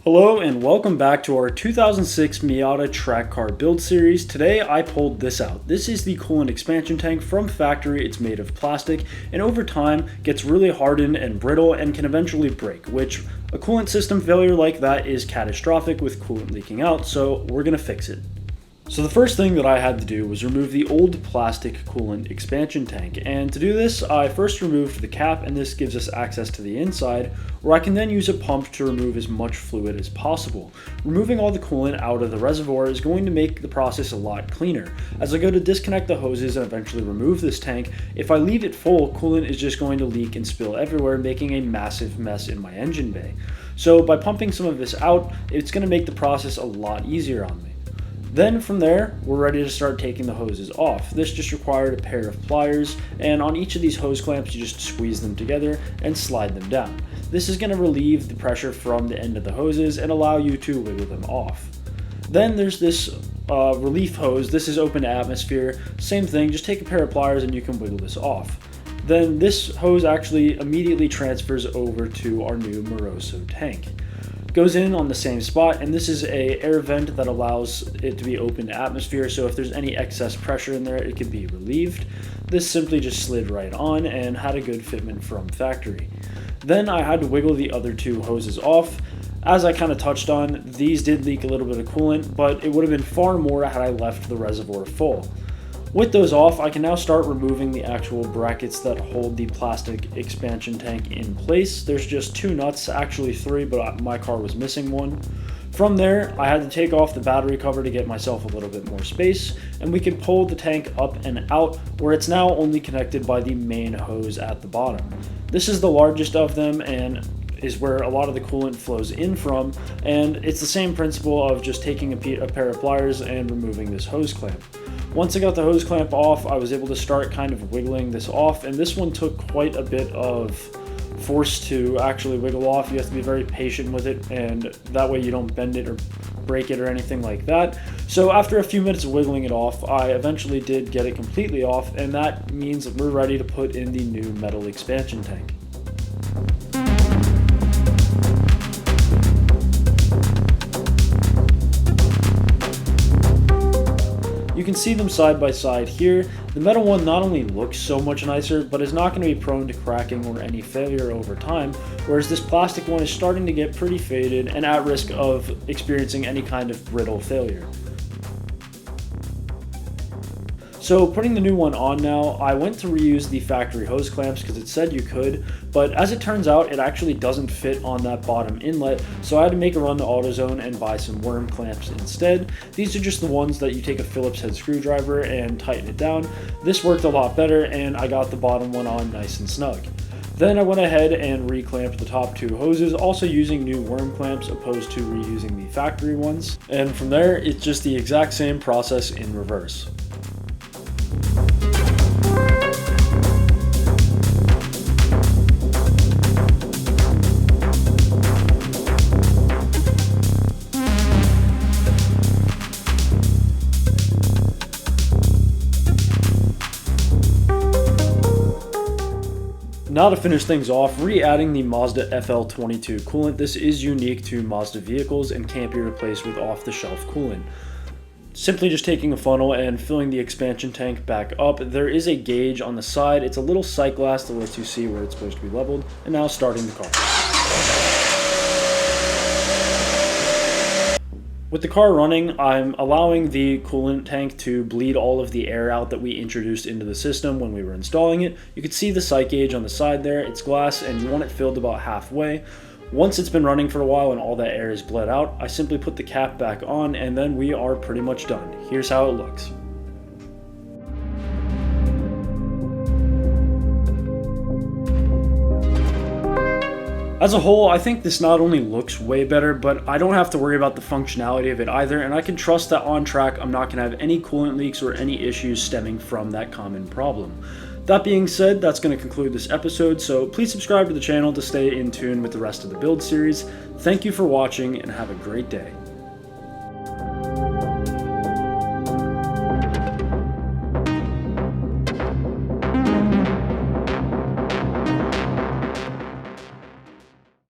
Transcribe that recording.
Hello and welcome back to our 2006 Miata track car build series. Today I pulled this out. This is the coolant expansion tank from factory. It's made of plastic and over time gets really hardened and brittle and can eventually break, which a coolant system failure like that is catastrophic with coolant leaking out, so we're going to fix it. So the first thing that I had to do was remove the old plastic coolant expansion tank, and to do this I first removed the cap, and this gives us access to the inside where I can then use a pump to remove as much fluid as possible. Removing all the coolant out of the reservoir is going to make the process a lot cleaner. As I go to disconnect the hoses and eventually remove this tank, if I leave it full, coolant is just going to leak and spill everywhere, making a massive mess in my engine bay. So by pumping some of this out, it's going to make the process a lot easier on me. Then from there, we're ready to start taking the hoses off. This just required a pair of pliers, and on each of these hose clamps you just squeeze them together and slide them down. This is going to relieve the pressure from the end of the hoses and allow you to wiggle them off. Then there's this relief hose. This is open to atmosphere. Same thing, just take a pair of pliers and you can wiggle this off. Then this hose actually immediately transfers over to our new Moroso tank. Goes in on the same spot, and this is a air vent that allows it to be open to atmosphere, so if there's any excess pressure in there it can be relieved. This simply just slid right on and had a good fitment from factory. Then I had to wiggle the other two hoses off. As I kind of touched on, these did leak a little bit of coolant, but it would have been far more had I left the reservoir full. With those off, I can now start removing the actual brackets that hold the plastic expansion tank in place. There's just two nuts, actually three, but my car was missing one. From there, I had to take off the battery cover to get myself a little bit more space, and we can pull the tank up and out where it's now only connected by the main hose at the bottom. This is the largest of them and is where a lot of the coolant flows in from, and it's the same principle of just taking a pair of pliers and removing this hose clamp. Once I got the hose clamp off, I was able to start kind of wiggling this off, and this one took quite a bit of force to actually wiggle off. You have to be very patient with it, and that way you don't bend it or break it or anything like that. So after a few minutes of wiggling it off, I eventually did get it completely off, and that means that we're ready to put in the new metal expansion tank. You can see them side by side here. The metal one not only looks so much nicer, but is not going to be prone to cracking or any failure over time, whereas this plastic one is starting to get pretty faded and at risk of experiencing any kind of brittle failure. So putting the new one on now, I went to reuse the factory hose clamps because it said you could, but as it turns out it actually doesn't fit on that bottom inlet, so I had to make a run to AutoZone and buy some worm clamps instead. These are just the ones that you take a Phillips head screwdriver and tighten it down. This worked a lot better and I got the bottom one on nice and snug. Then I went ahead and reclamped the top two hoses, also using new worm clamps opposed to reusing the factory ones. And from there, it's just the exact same process in reverse. Now to finish things off, re-adding the Mazda FL22 coolant. This is unique to Mazda vehicles and can't be replaced with off-the-shelf coolant. Simply just taking a funnel and filling the expansion tank back up. There is a gauge on the side. It's a little sight glass that lets you see where it's supposed to be leveled. And now starting the car. With the car running, I'm allowing the coolant tank to bleed all of the air out that we introduced into the system when we were installing it. You can see the sight gauge on the side there. It's glass and you want it filled about halfway. Once it's been running for a while and all that air is bled out, I simply put the cap back on and then we are pretty much done. Here's how it looks. As a whole, I think this not only looks way better, but I don't have to worry about the functionality of it either, and I can trust that on track I'm not going to have any coolant leaks or any issues stemming from that common problem. That being said, that's going to conclude this episode, so please subscribe to the channel to stay in tune with the rest of the build series. Thank you for watching and have a great day.